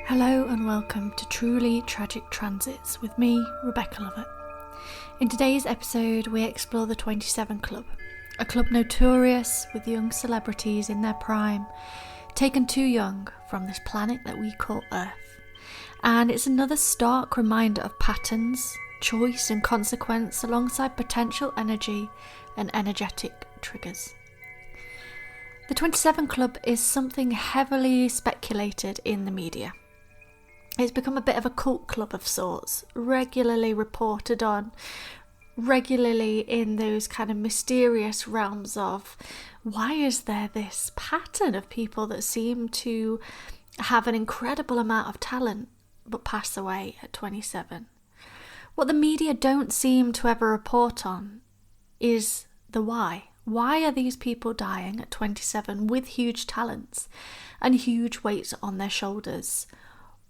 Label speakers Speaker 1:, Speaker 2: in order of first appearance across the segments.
Speaker 1: Hello and welcome to Truly Tragic Transits with me, Rebecca Lovett. In today's episode, we explore the 27 Club, a club notorious with young celebrities in their prime, taken too young from this planet that we call Earth. And it's another stark reminder of patterns, choice and consequence alongside potential energy and energetic triggers. The 27 Club is something heavily speculated in the media. It's become a bit of a cult club of sorts, regularly reported on, regularly in those kind of mysterious realms of why is there this pattern of people that seem to have an incredible amount of talent but pass away at 27. What the media don't seem to ever report on is the why. Why are these people dying at 27 with huge talents and huge weights on their shoulders?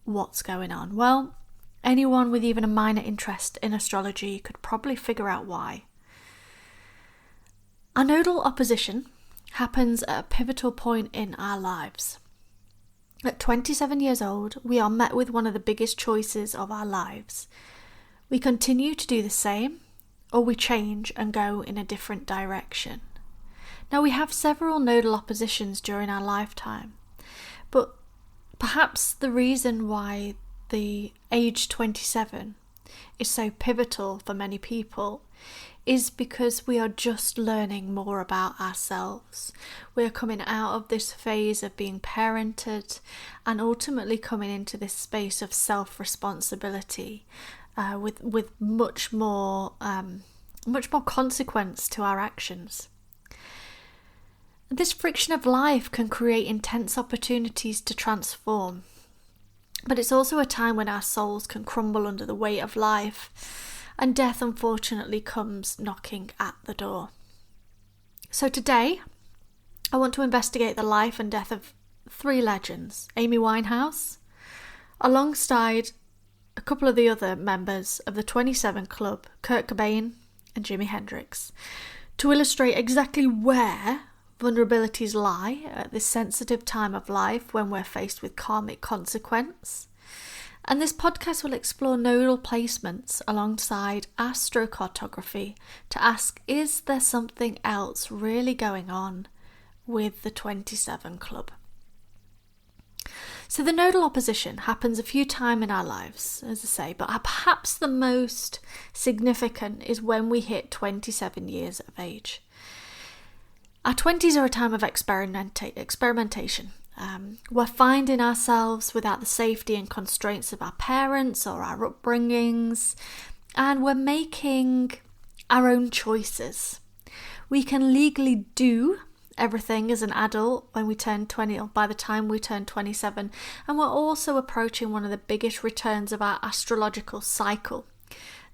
Speaker 1: What's going on? Well, anyone with even a minor interest in astrology could probably figure out why. Our nodal opposition happens at a pivotal point in our lives. At 27 years old, we are met with one of the biggest choices of our lives. We continue to do the same, or we change and go in a different direction. Now, we have several nodal oppositions during our lifetime, but perhaps the reason why the age 27 is so pivotal for many people is because we are just learning more about ourselves. We are coming out of this phase of being parented and ultimately coming into this space of self-responsibility with much more consequence to our actions. This friction of life can create intense opportunities to transform, but it's also a time when our souls can crumble under the weight of life, and death unfortunately comes knocking at the door. So today, I want to investigate the life and death of three legends: Amy Winehouse, alongside a couple of the other members of the 27 Club, Kurt Cobain and Jimi Hendrix, to illustrate exactly where vulnerabilities lie at this sensitive time of life when we're faced with karmic consequence. And this podcast will explore nodal placements alongside astrocartography to ask, is there something else really going on with the 27 Club? So the nodal opposition happens a few times in our lives, as I say, but perhaps the most significant is when we hit 27 years of age. Our 20s are a time of experimentation. We're finding ourselves without the safety and constraints of our parents or our upbringings, and we're making our own choices. We can legally do everything as an adult when we turn 20 or by the time we turn 27, and we're also approaching one of the biggest returns of our astrological cycle.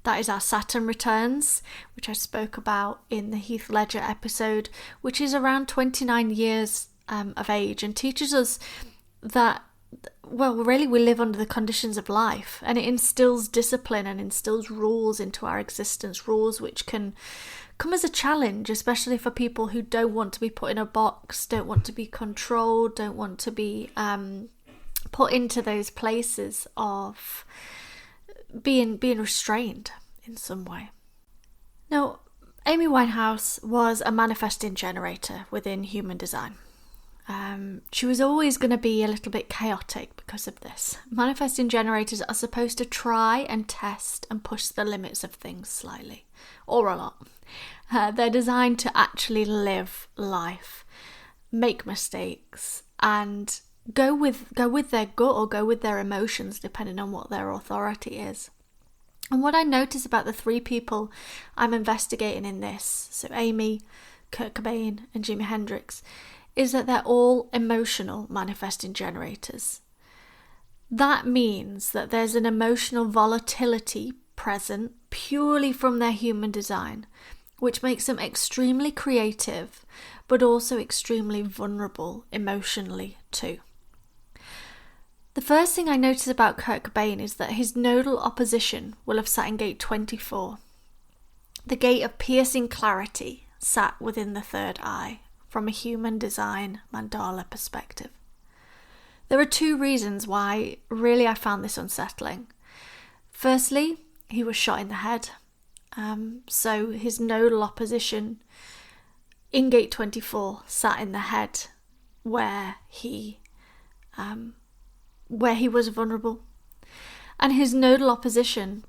Speaker 1: That is our Saturn returns, which I spoke about in the Heath Ledger episode, which is around 29 years of age and teaches us that, well, really we live under the conditions of life, and it instills discipline and instills rules into our existence, rules which can come as a challenge, especially for people who don't want to be put in a box, don't want to be controlled, don't want to be put into those places of being restrained in some way. Now, Amy Winehouse was a manifesting generator within human design. She was always going to be a little bit chaotic because of this. Manifesting generators are supposed to try and test and push the limits of things slightly, or a lot. They're designed to actually live life, make mistakes, and go with their gut or go with their emotions, depending on what their authority is. And what I notice about the three people I'm investigating in this, so Amy, Kurt Cobain and Jimi Hendrix, is that they're all emotional manifesting generators. That means that there's an emotional volatility present purely from their human design, which makes them extremely creative, but also extremely vulnerable emotionally too. The first thing I notice about Kurt Cobain is that his nodal opposition will have sat in gate 24. The gate of piercing clarity sat within the third eye from a human design mandala perspective. There are two reasons why really I found this unsettling. Firstly, he was shot in the head. So his nodal opposition in gate 24 sat in the head where he was vulnerable. And his nodal opposition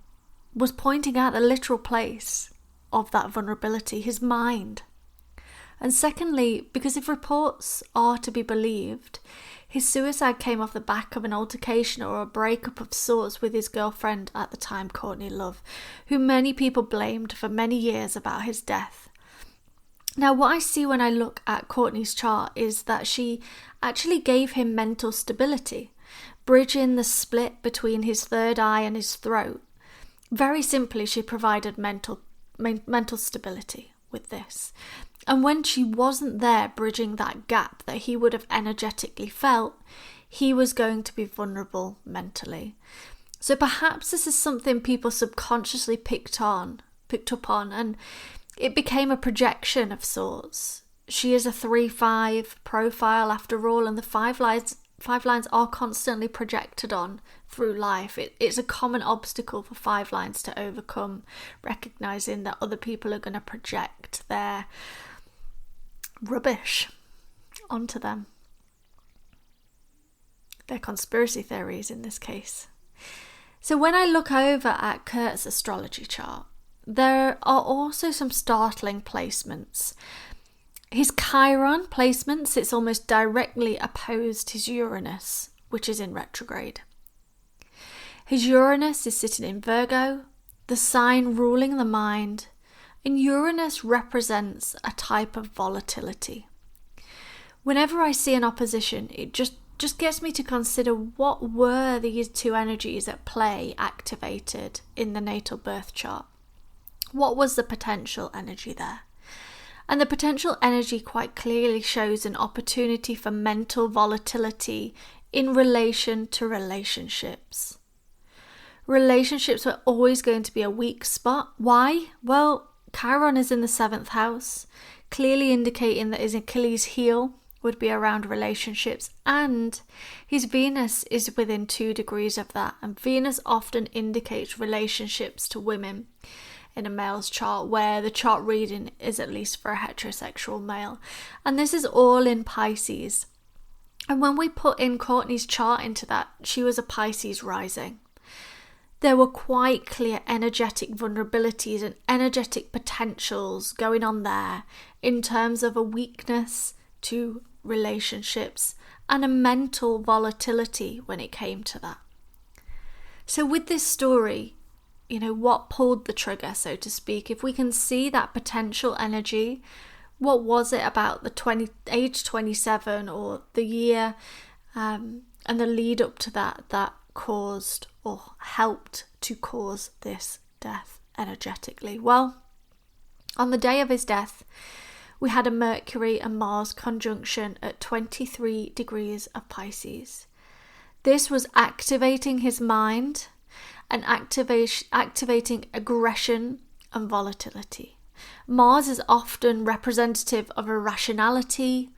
Speaker 1: was pointing out the literal place of that vulnerability, his mind. And secondly, because if reports are to be believed, his suicide came off the back of an altercation or a breakup of sorts with his girlfriend at the time, Courtney Love, who many people blamed for many years about his death. Now, what I see when I look at Courtney's chart is that she actually gave him mental stability, bridging the split between his third eye and his throat. Very simply, she provided mental stability with this. And when she wasn't there bridging that gap that he would have energetically felt, he was going to be vulnerable mentally. So perhaps this is something people subconsciously picked up on, and it became a projection of sorts. She is a 3-5 profile after all, and the five lines are constantly projected on through life. It's a common obstacle for 5 lines to overcome, recognizing that other people are going to project their rubbish onto them. Their conspiracy theories in this case. So when I look over at Kurt's astrology chart, there are also some startling placements. His Chiron placement sits almost directly opposed his Uranus, which is in retrograde. His Uranus is sitting in Virgo, the sign ruling the mind, and Uranus represents a type of volatility. Whenever I see an opposition, it just gets me to consider what were these two energies at play activated in the natal birth chart. What was the potential energy there? And the potential energy quite clearly shows an opportunity for mental volatility in relation to relationships. Relationships were always going to be a weak spot. Why? Well, Chiron is in the 7th house, clearly indicating that his Achilles heel would be around relationships, and his Venus is within 2 degrees of that, and Venus often indicates relationships to women in a male's chart, where the chart reading is at least for a heterosexual male. And this is all in Pisces. And when we put in Courtney's chart into that, she was a Pisces rising. There were quite clear energetic vulnerabilities and energetic potentials going on there in terms of a weakness to relationships and a mental volatility when it came to that. So with this story, what pulled the trigger, so to speak? If we can see that potential energy, what was it about the age 27 or the year and the lead up to that caused or helped to cause this death energetically? Well, on the day of his death, we had a Mercury and Mars conjunction at 23 degrees of Pisces. This was activating his mind and activating aggression and volatility. Mars is often representative of irrationality,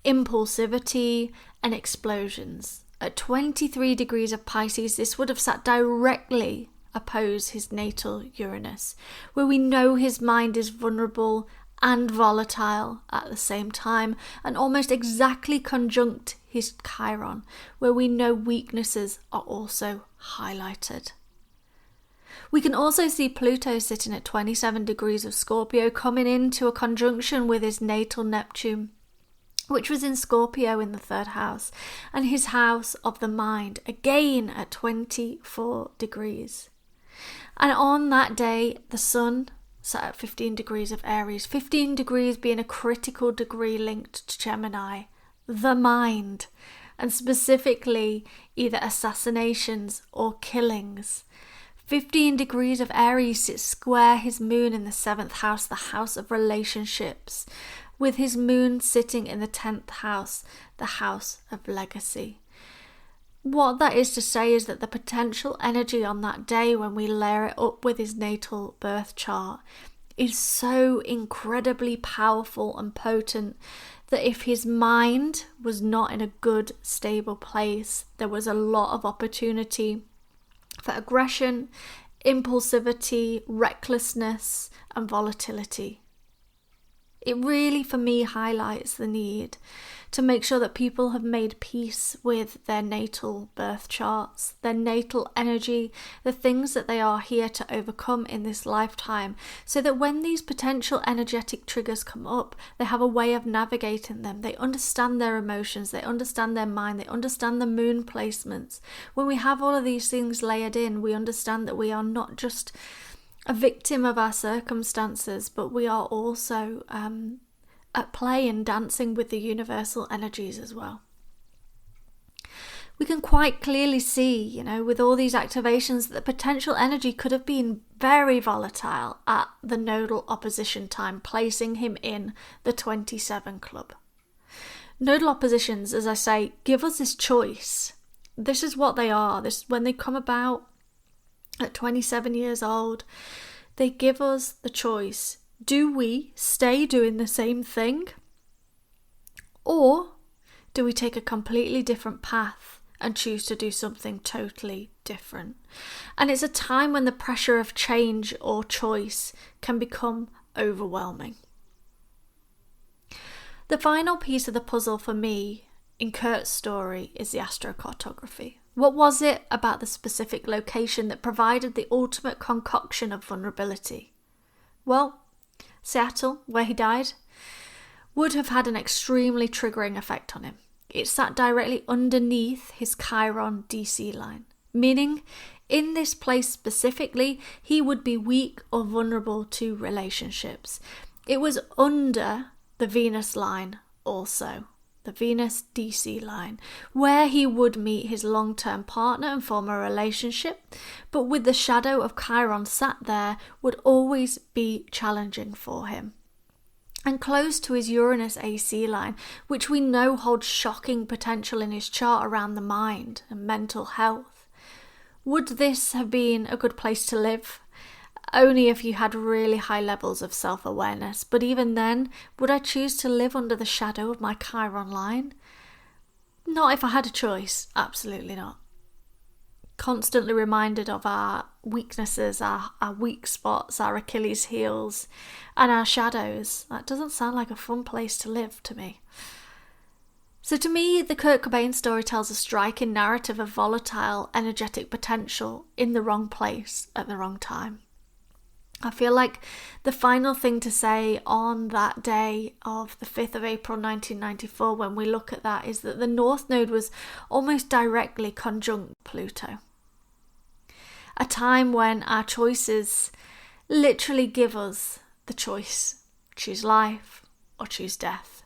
Speaker 1: impulsivity, and explosions. At 23 degrees of Pisces, this would have sat directly opposed his natal Uranus, where we know his mind is vulnerable and volatile at the same time, and almost exactly conjunct his Chiron, where we know weaknesses are also highlighted. We can also see Pluto sitting at 27 degrees of Scorpio, coming into a conjunction with his natal Neptune, which was in Scorpio in the 3rd house, and his house of the mind, again at 24 degrees. And on that day, the Sun sat at 15 degrees of Aries, 15 degrees being a critical degree linked to Gemini, the mind, and specifically either assassinations or killings. 15 degrees of Aries sits square his moon in the 7th house, the house of relationships, with his moon sitting in the 10th house, the house of legacy. What that is to say is that the potential energy on that day, when we layer it up with his natal birth chart, is so incredibly powerful and potent that if his mind was not in a good, stable place, there was a lot of opportunity for aggression, impulsivity, recklessness, and volatility. It really, for me, highlights the need to make sure that people have made peace with their natal birth charts, their natal energy, the things that they are here to overcome in this lifetime, so that when these potential energetic triggers come up, they have a way of navigating them. They understand their emotions, they understand their mind, they understand the moon placements. When we have all of these things layered in, we understand that we are not just a victim of our circumstances, but we are also at play and dancing with the universal energies as well. We can quite clearly see, with all these activations, that the potential energy could have been very volatile at the nodal opposition time, placing him in the 27 club. Nodal oppositions, as I say, give us this choice. This is what they are. When they come about at 27 years old, they give us the choice. Do we stay doing the same thing? Or do we take a completely different path and choose to do something totally different? And it's a time when the pressure of change or choice can become overwhelming. The final piece of the puzzle for me in Kurt's story is the astrocartography. What was it about the specific location that provided the ultimate concoction of vulnerability? Well, Seattle, where he died, would have had an extremely triggering effect on him. It sat directly underneath his Chiron DC line, meaning in this place specifically, he would be weak or vulnerable to relationships. It was under the Venus line also, the Venus DC line, where he would meet his long-term partner and form a relationship, but with the shadow of Chiron sat there would always be challenging for him. And close to his Uranus AC line, which we know holds shocking potential in his chart around the mind and mental health. Would this have been a good place to live? Only if you had really high levels of self-awareness. But even then, would I choose to live under the shadow of my Chiron line? Not if I had a choice. Absolutely not. Constantly reminded of our weaknesses, our weak spots, our Achilles heels, and our shadows. That doesn't sound like a fun place to live to me. So to me, the Kurt Cobain story tells a striking narrative of volatile, energetic potential in the wrong place at the wrong time. I feel like the final thing to say on that day of the 5th of April 1994, when we look at that, is that the North Node was almost directly conjunct Pluto. A time when our choices literally give us the choice. Choose life or choose death.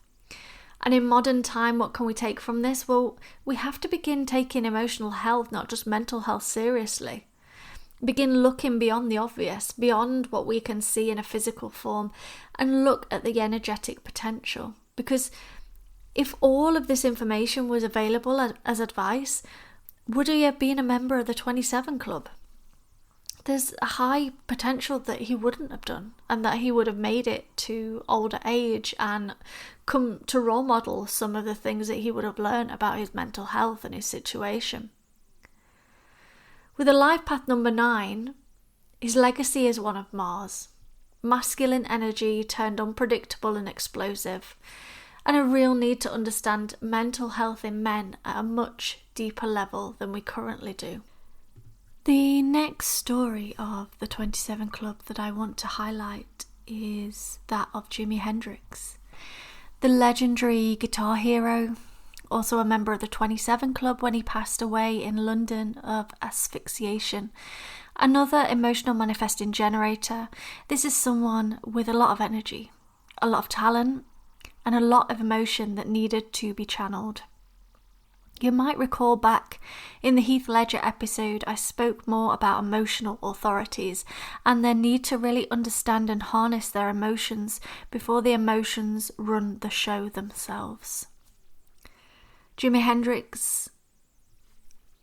Speaker 1: And in modern time, what can we take from this? Well, we have to begin taking emotional health, not just mental health, seriously. Begin looking beyond the obvious, beyond what we can see in a physical form, and look at the energetic potential. Because if all of this information was available as advice, would he have been a member of the 27 Club? There's a high potential that he wouldn't have done, and that he would have made it to older age and come to role model some of the things that he would have learned about his mental health and his situation. With a life path number 9, his legacy is one of Mars. Masculine energy turned unpredictable and explosive, and a real need to understand mental health in men at a much deeper level than we currently do. The next story of the 27 Club that I want to highlight is that of Jimi Hendrix, the legendary guitar hero, also a member of the 27 Club when he passed away in London of asphyxiation. Another emotional manifesting generator. This is someone with a lot of energy, a lot of talent, and a lot of emotion that needed to be channeled. You might recall back in the Heath Ledger episode, I spoke more about emotional authorities and their need to really understand and harness their emotions before the emotions run the show themselves. Jimi Hendrix,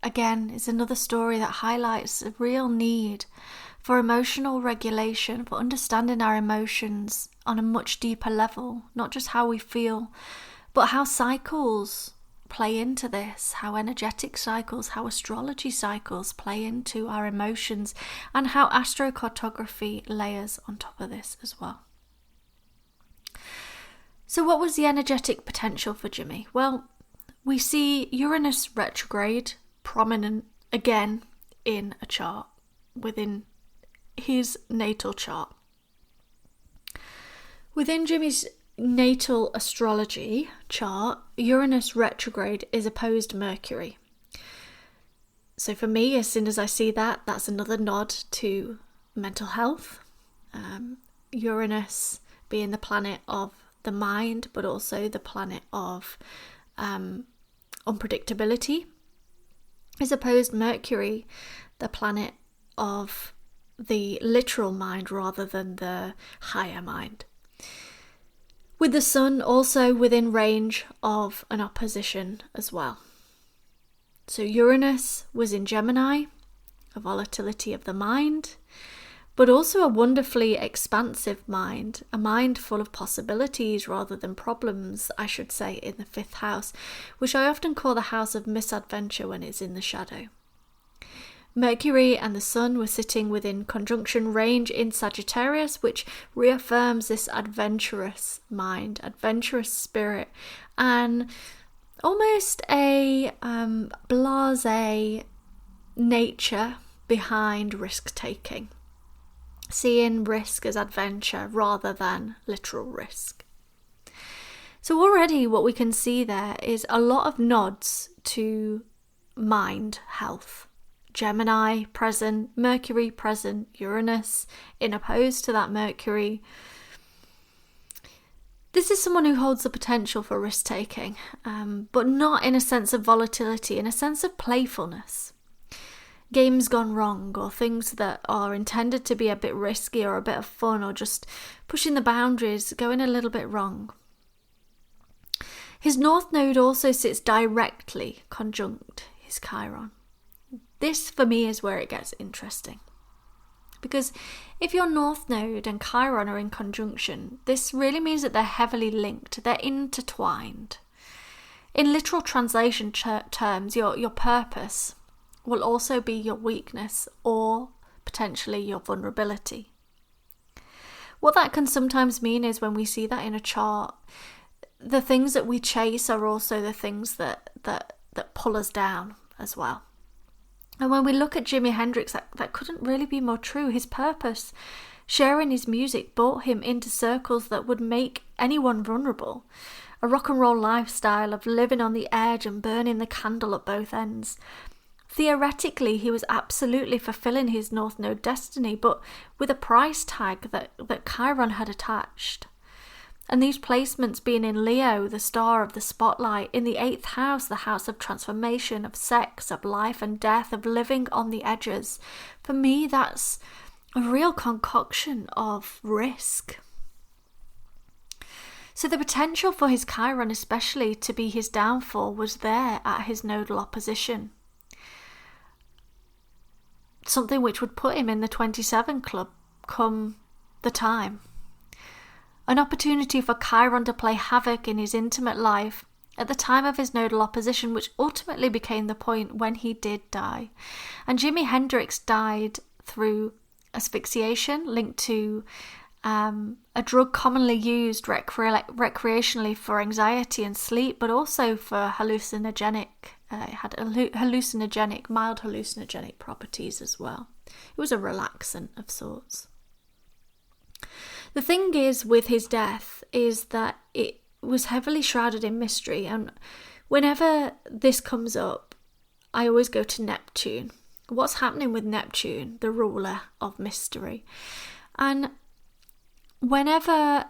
Speaker 1: again, is another story that highlights a real need for emotional regulation, for understanding our emotions on a much deeper level, not just how we feel, but how cycles play into this, how energetic cycles, how astrology cycles play into our emotions, and how astrocartography layers on top of this as well. So what was the energetic potential for Jimi? Well, we see Uranus retrograde prominent again in a chart within his natal chart. Within Jimi's natal astrology chart, Uranus retrograde is opposed Mercury. So for me, as soon as I see that, that's another nod to mental health. Uranus being the planet of the mind, but also the planet of unpredictability, is opposed Mercury, the planet of the literal mind rather than the higher mind. With the sun also within range of an opposition as well. So Uranus was in Gemini, a volatility of the mind, but also a wonderfully expansive mind, a mind full of possibilities rather than problems, I should say, in the 5th house, which I often call the house of misadventure when it's in the shadow. Mercury and the Sun were sitting within conjunction range in Sagittarius, which reaffirms this adventurous mind, adventurous spirit, and almost a blasé nature behind risk-taking, seeing risk as adventure rather than literal risk. So already what we can see there is a lot of nods to mind health. Gemini present, Mercury present, Uranus in opposed to that Mercury. This is someone who holds the potential for risk-taking, but not in a sense of volatility, in a sense of playfulness. Games gone wrong, or things that are intended to be a bit risky or a bit of fun, or just pushing the boundaries, going a little bit wrong. His North Node also sits directly conjunct his Chiron. This, for me, is where it gets interesting. Because if your North Node and Chiron are in conjunction, this really means that they're heavily linked, they're intertwined. In literal translation terms, your purpose will also be your weakness or potentially your vulnerability. What that can sometimes mean is when we see that in a chart, the things that we chase are also the things that pull us down as well. And when we look at Jimi Hendrix, that couldn't really be more true. His purpose, sharing his music, brought him into circles that would make anyone vulnerable. A rock and roll lifestyle of living on the edge and burning the candle at both ends. Theoretically, he was absolutely fulfilling his North Node destiny, but with a price tag that Chiron had attached. And these placements being in Leo, the star of the spotlight, in the 8th house, the house of transformation, of sex, of life and death, of living on the edges. For me, that's a real concoction of risk. So the potential for his Chiron, especially to be his downfall, was there at his nodal opposition. Something which would put him in the 27 club come the time. An opportunity for Chiron to play havoc in his intimate life at the time of his nodal opposition, which ultimately became the point when he did die. And Jimi Hendrix died through asphyxiation linked to a drug commonly used recreationally for anxiety and sleep, but also for hallucinogenic. It had mild hallucinogenic properties as well. It was a relaxant of sorts. The thing is with his death is that it was heavily shrouded in mystery, and whenever this comes up, I always go to Neptune. What's happening with Neptune, the ruler of mystery? And whenever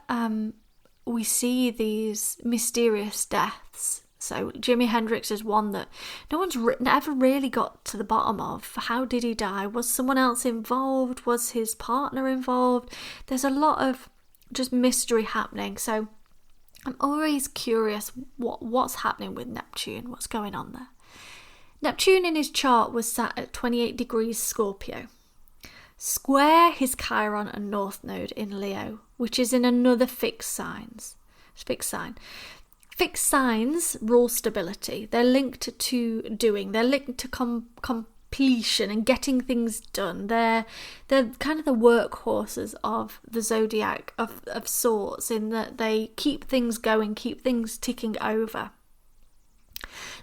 Speaker 1: we see these mysterious deaths, so Jimi Hendrix is one that no one's ever really got to the bottom of. How did he die? Was someone else involved? Was his partner involved? There's a lot of just mystery happening. So I'm always curious what's happening with Neptune, what's going on there. Neptune in his chart was sat at 28 degrees Scorpio. square his Chiron and North Node in Leo, which is in another fixed sign. Fixed signs rule stability. They're linked to doing. They're linked to completion and getting things done. They're kind of the workhorses of the zodiac of sorts, in that they keep things going, keep things ticking over.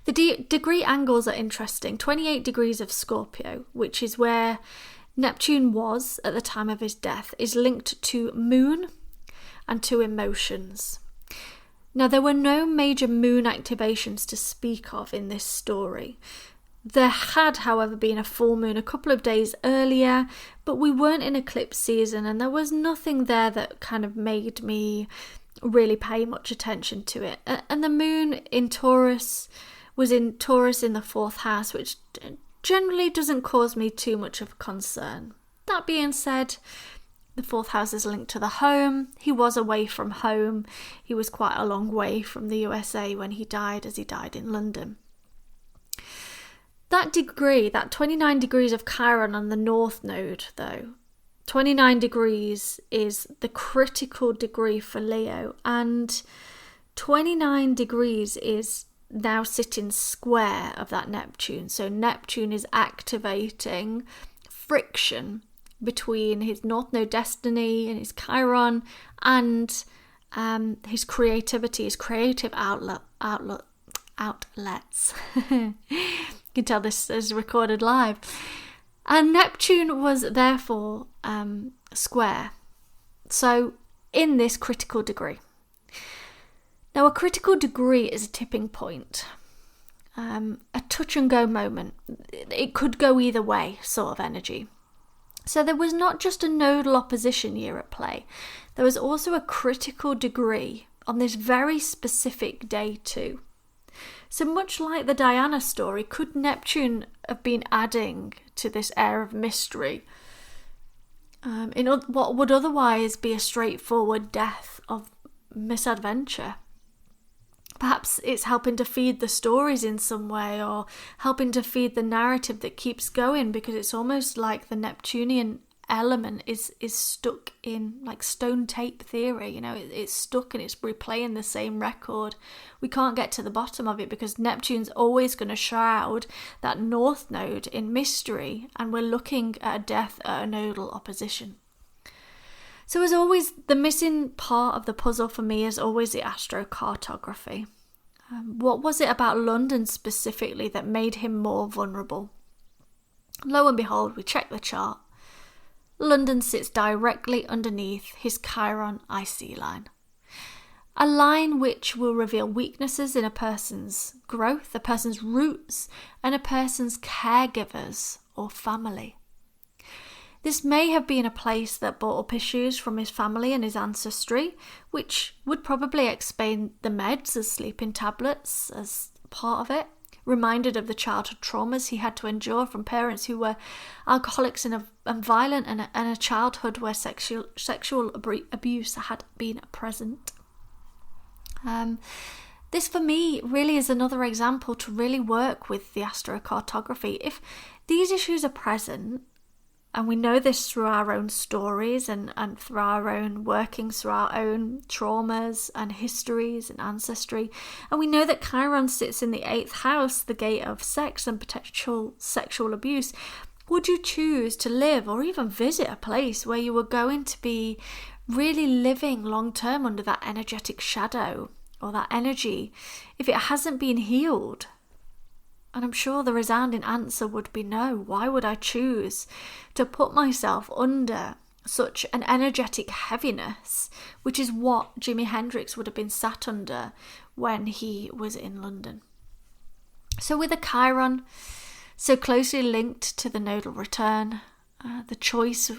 Speaker 1: The degree angles are interesting. 28 degrees of Scorpio, which is where Neptune was at the time of his death, is linked to moon and to emotions. Now, there were no major moon activations to speak of in this story. There had, however, been a full moon a couple of days earlier, but we weren't in eclipse season, and there was nothing there that kind of made me really pay much attention to it. And the moon in Taurus was in Taurus in the 4th house, which generally doesn't cause me too much of concern. That being said, the 4th house is linked to the home. He was away from home. He was quite a long way from the USA when he died, as he died in London. That degree, that 29 degrees of Chiron on the North Node, though, 29 degrees is the critical degree for Leo, and 29 degrees is now sitting square of that Neptune. So Neptune is activating friction between his North Node destiny and his Chiron, and his creativity, his creative outlets. You can tell this is recorded live. And Neptune was therefore square. So in this critical degree. Now, a critical degree is a tipping point. A touch and go moment. It could go either way, sort of energy. So there was not just a nodal opposition year at play. There was also a critical degree on this very specific day too. So much like the Diana story, could Neptune have been adding to this air of mystery in what would otherwise be a straightforward death of misadventure? Perhaps it's helping to feed the stories in some way, or helping to feed the narrative that keeps going, because it's almost like the Neptunian element is stuck in like stone tape theory. You know, it's stuck and it's replaying the same record. We can't get to the bottom of it because Neptune's always going to shroud that North Node in mystery, and we're looking at a death at a nodal opposition. So as always, the missing part of the puzzle for me is always the astrocartography. What was it about London specifically that made him more vulnerable? Lo and behold, we check the chart. London sits directly underneath his Chiron IC line. A line which will reveal weaknesses in a person's growth, a person's roots, and a person's caregivers or family. This may have been a place that brought up issues from his family and his ancestry, which would probably explain the meds as sleeping tablets as part of it. Reminded of the childhood traumas he had to endure from parents who were alcoholics and violent, and a childhood where sexual abuse had been present. This for me really is another example to really work with the astrocartography. If these issues are present, and we know this through our own stories and through our own workings, through our own traumas and histories and ancestry. And we know that Chiron sits in the 8th house, the gate of sex and potential sexual abuse. Would you choose to live or even visit a place where you were going to be really living long term under that energetic shadow or that energy if it hasn't been healed? And I'm sure the resounding answer would be no. Why would I choose to put myself under such an energetic heaviness, which is what Jimi Hendrix would have been sat under when he was in London? So with a Chiron so closely linked to the nodal return, the choice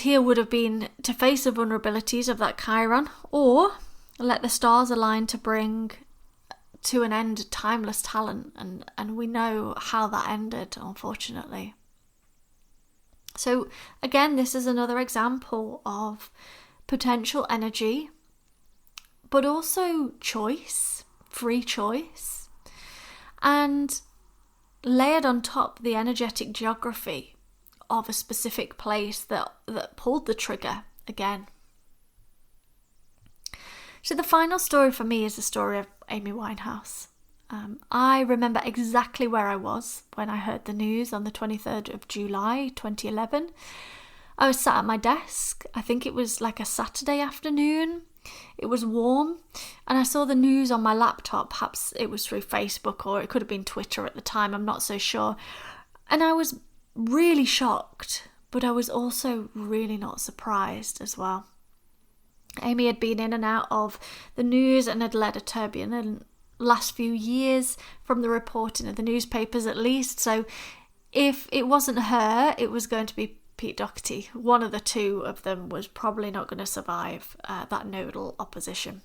Speaker 1: here would have been to face the vulnerabilities of that Chiron, or let the stars align to bring to an end timeless talent, and we know how that ended, unfortunately. So again, this is another example of potential energy, but also choice, free choice. And layered on top the energetic geography of a specific place that pulled the trigger again. So the final story for me is the story of Amy Winehouse. I remember exactly where I was when I heard the news on the 23rd of July 2011. I was sat at my desk. I think it was like a Saturday afternoon. It was warm, and I saw the news on my laptop. Perhaps it was through Facebook, or it could have been Twitter at the time, I'm not so sure. And I was really shocked, but I was also really not surprised as well. Amy had been in and out of the news and had led a turbulent last few years, from the reporting of the newspapers at least. So if it wasn't her, it was going to be Pete Doherty. One of the two of them was probably not going to survive that nodal opposition.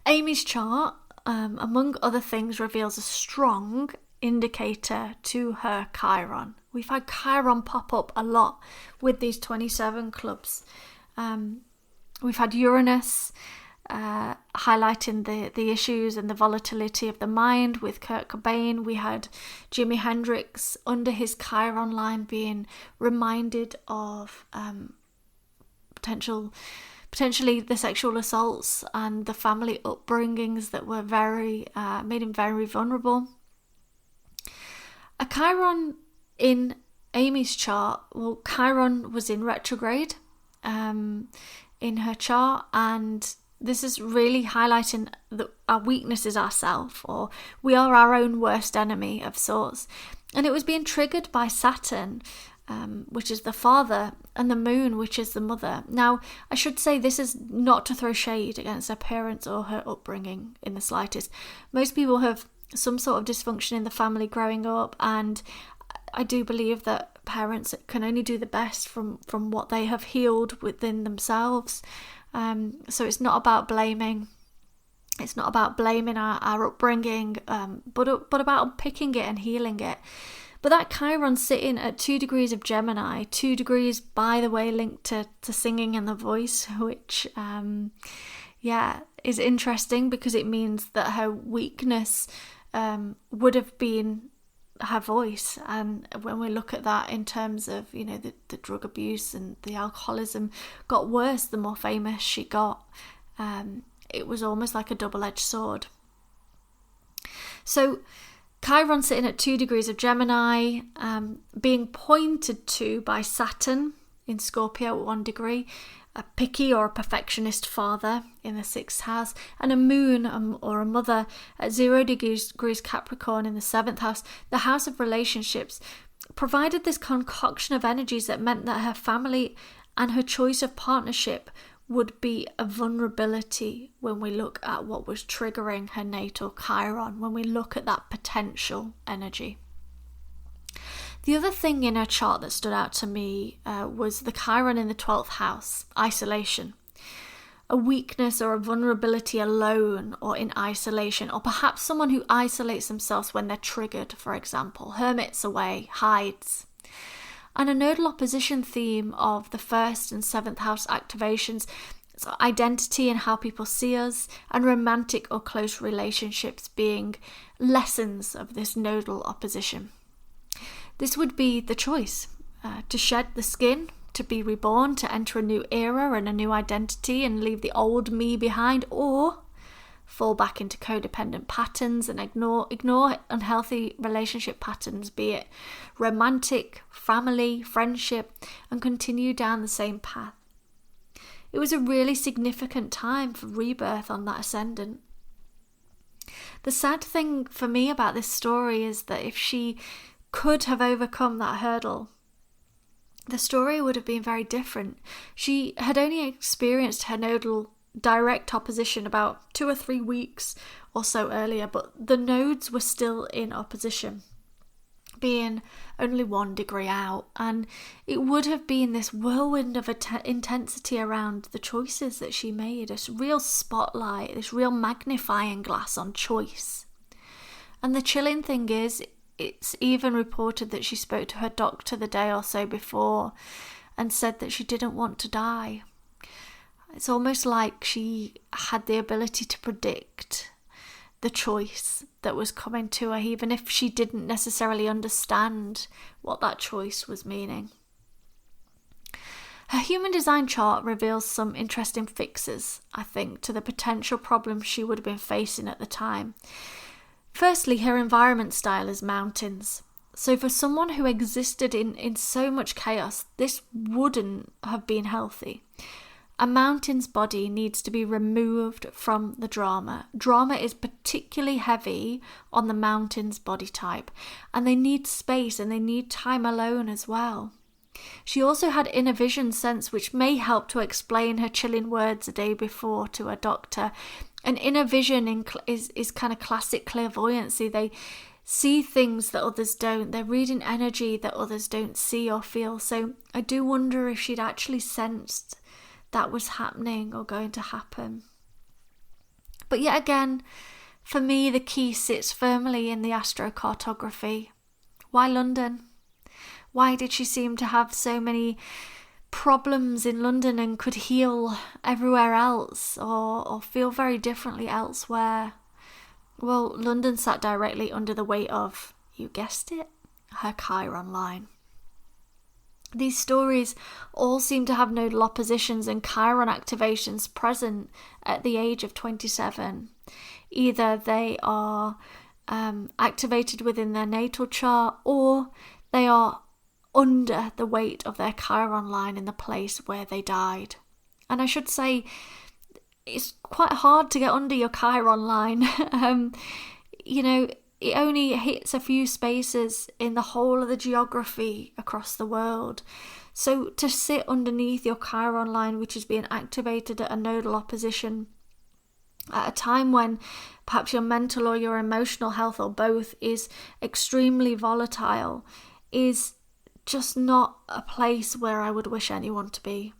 Speaker 1: Amy's chart, among other things, reveals a strong indicator to her Chiron. We've had Chiron pop up a lot with these 27 clubs. We've had Uranus highlighting the issues and the volatility of the mind with Kurt Cobain. We had Jimi Hendrix under his Chiron line being reminded of potentially the sexual assaults and the family upbringings that were made him very vulnerable. A Chiron in Amy's chart, well, Chiron was in retrograde in her chart, and this is really highlighting that our weakness is ourself, or we are our own worst enemy of sorts. And it was being triggered by Saturn, which is the father, and the moon, which is the mother. Now, I should say this is not to throw shade against her parents or her upbringing in the slightest. Most people have some sort of dysfunction in the family growing up, and I do believe that parents can only do the best from what they have healed within themselves. So it's not about blaming. It's not about blaming our upbringing, but about unpicking it and healing it. But that Chiron sitting at 2 degrees of Gemini, 2 degrees, by the way, linked to singing and the voice, which, is interesting because it means that her weakness would have been her voice. And when we look at that in terms of, the drug abuse and the alcoholism got worse the more famous she got, it was almost like a double-edged sword. So Chiron sitting at 2 degrees of Gemini, being pointed to by Saturn in Scorpio at 1 degree, a picky or a perfectionist father in the 6th house, and a moon or a mother at 0 degrees Capricorn in the 7th house, the house of relationships, provided this concoction of energies that meant that her family and her choice of partnership would be a vulnerability when we look at what was triggering her natal Chiron, when we look at that potential energy. The other thing in her chart that stood out to me was the Chiron in the 12th house, isolation. A weakness or a vulnerability alone or in isolation, or perhaps someone who isolates themselves when they're triggered, for example, hermits away, hides. And a nodal opposition theme of the 1st and 7th house activations, so identity and how people see us, and romantic or close relationships being lessons of this nodal opposition. This would be the choice, to shed the skin, to be reborn, to enter a new era and a new identity and leave the old me behind, or fall back into codependent patterns and ignore unhealthy relationship patterns, be it romantic, family, friendship, and continue down the same path. It was a really significant time for rebirth on that ascendant. The sad thing for me about this story is that if she could have overcome that hurdle, the story would have been very different. She had only experienced her nodal direct opposition about 2 or 3 weeks or so earlier, but the nodes were still in opposition, being only 1 degree out, and it would have been this whirlwind of intensity around the choices that she made, this real spotlight, this real magnifying glass on choice. And the chilling thing is, it's even reported that she spoke to her doctor the day or so before and said that she didn't want to die. It's almost like she had the ability to predict the choice that was coming to her, even if she didn't necessarily understand what that choice was meaning. Her human design chart reveals some interesting fixes, I think, to the potential problems she would have been facing at the time. Firstly, her environment style is mountains. So for someone who existed in so much chaos, this wouldn't have been healthy. A mountain's body needs to be removed from the drama. Drama is particularly heavy on the mountain's body type, and they need space and they need time alone as well. She also had inner vision sense, which may help to explain her chilling words a day before to her doctor. An inner vision is kind of classic clairvoyancy. They see things that others don't. They're reading energy that others don't see or feel. So I do wonder if she'd actually sensed that was happening or going to happen. But yet again, for me, the key sits firmly in the astrocartography. Why London? Why did she seem to have so many problems in London and could heal everywhere else or feel very differently elsewhere? Well, London sat directly under the weight of, you guessed it, her Chiron line. These stories all seem to have nodal oppositions and Chiron activations present at the age of 27. Either they are activated within their natal chart, or they are under the weight of their Chiron line in the place where they died. And I should say, it's quite hard to get under your Chiron line. It only hits a few spaces in the whole of the geography across the world. So to sit underneath your Chiron line, which is being activated at a nodal opposition, at a time when perhaps your mental or your emotional health or both is extremely volatile, is just not a place where I would wish anyone to be.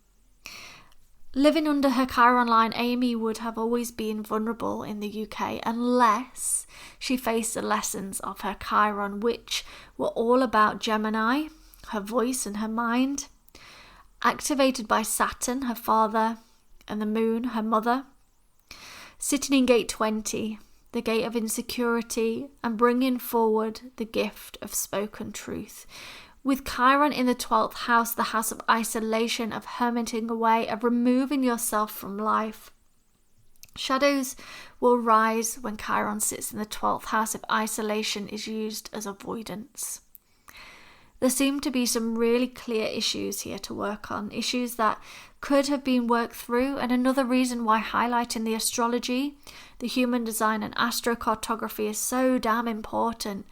Speaker 1: Living under her Chiron line, Amy would have always been vulnerable in the UK unless she faced the lessons of her Chiron, which were all about Gemini, her voice and her mind, activated by Saturn, her father, and the moon, her mother, sitting in gate 20, the gate of insecurity, and bringing forward the gift of spoken truth. With Chiron in the 12th house, the house of isolation, of hermiting away, of removing yourself from life. Shadows will rise when Chiron sits in the 12th house if isolation is used as avoidance. There seem to be some really clear issues here to work on, issues that could have been worked through, and another reason why highlighting the astrology, the human design and astrocartography is so damn important.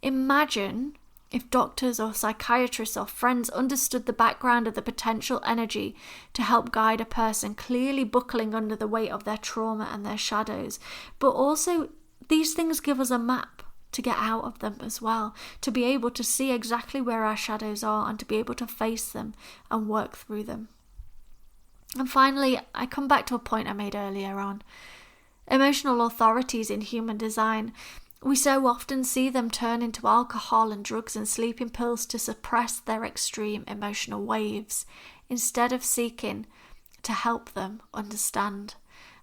Speaker 1: Imagine if doctors or psychiatrists or friends understood the background of the potential energy to help guide a person clearly buckling under the weight of their trauma and their shadows. But also, these things give us a map to get out of them as well, to be able to see exactly where our shadows are and to be able to face them and work through them. And finally, I come back to a point I made earlier on. Emotional authorities in human design. We so often see them turn into alcohol and drugs and sleeping pills to suppress their extreme emotional waves, instead of seeking to help them understand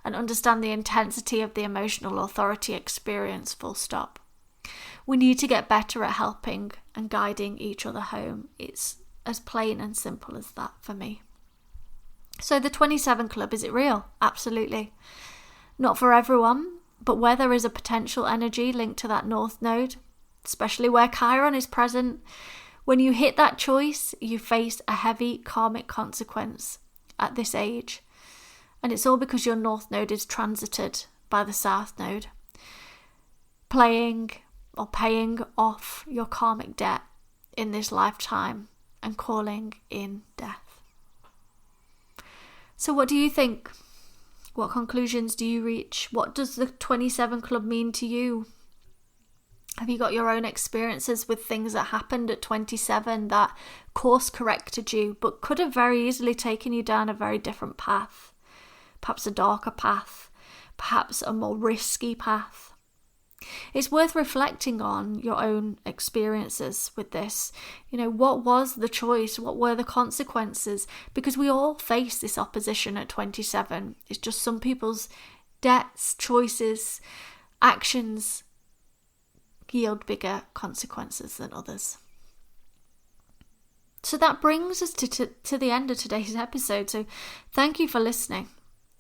Speaker 1: the intensity of the emotional authority experience, full stop. We need to get better at helping and guiding each other home. It's as plain and simple as that for me. So the 27 Club, is it real? Absolutely. Not for everyone, but where there is a potential energy linked to that North Node, especially where Chiron is present, when you hit that choice, you face a heavy karmic consequence at this age. And it's all because your North Node is transited by the South Node, paying off your karmic debt in this lifetime and calling in death. So what do you think? What conclusions do you reach? What does the 27 Club mean to you? Have you got your own experiences with things that happened at 27 that course corrected you, but could have very easily taken you down a very different path? Perhaps a darker path, perhaps a more risky path. It's worth reflecting on your own experiences with this. What was the choice? What were the consequences? Because we all face this opposition at 27. It's just some people's debts, choices, actions yield bigger consequences than others. So that brings us to the end of today's episode. So thank you for listening.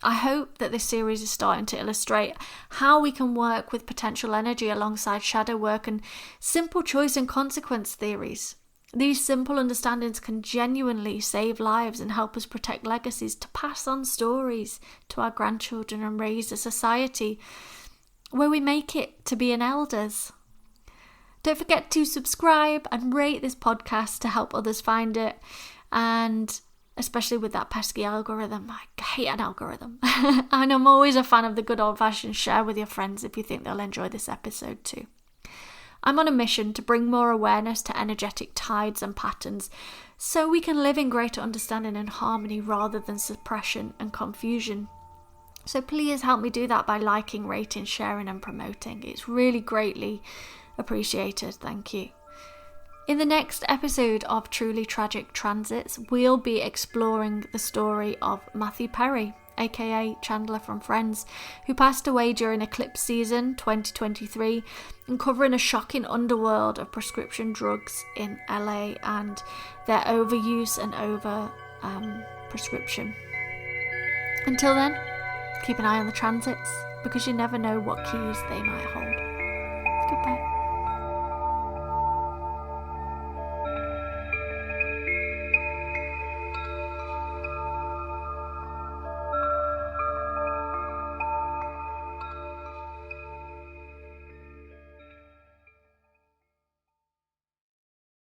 Speaker 1: I hope that this series is starting to illustrate how we can work with potential energy alongside shadow work and simple choice and consequence theories. These simple understandings can genuinely save lives and help us protect legacies, to pass on stories to our grandchildren and raise a society where we make it to being elders. Don't forget to subscribe and rate this podcast to help others find it, and especially with that pesky algorithm. I hate an algorithm. And I'm always a fan of the good old-fashioned share with your friends if you think they'll enjoy this episode too. I'm on a mission to bring more awareness to energetic tides and patterns so we can live in greater understanding and harmony rather than suppression and confusion. So please help me do that by liking, rating, sharing and promoting. It's really greatly appreciated. Thank you. In the next episode of Truly Tragic Transits, we'll be exploring the story of Matthew Perry, aka Chandler from Friends, who passed away during eclipse season 2023, and covering a shocking underworld of prescription drugs in LA and their overuse and prescription. Until then, keep an eye on the transits, because you never know what keys they might hold. Goodbye.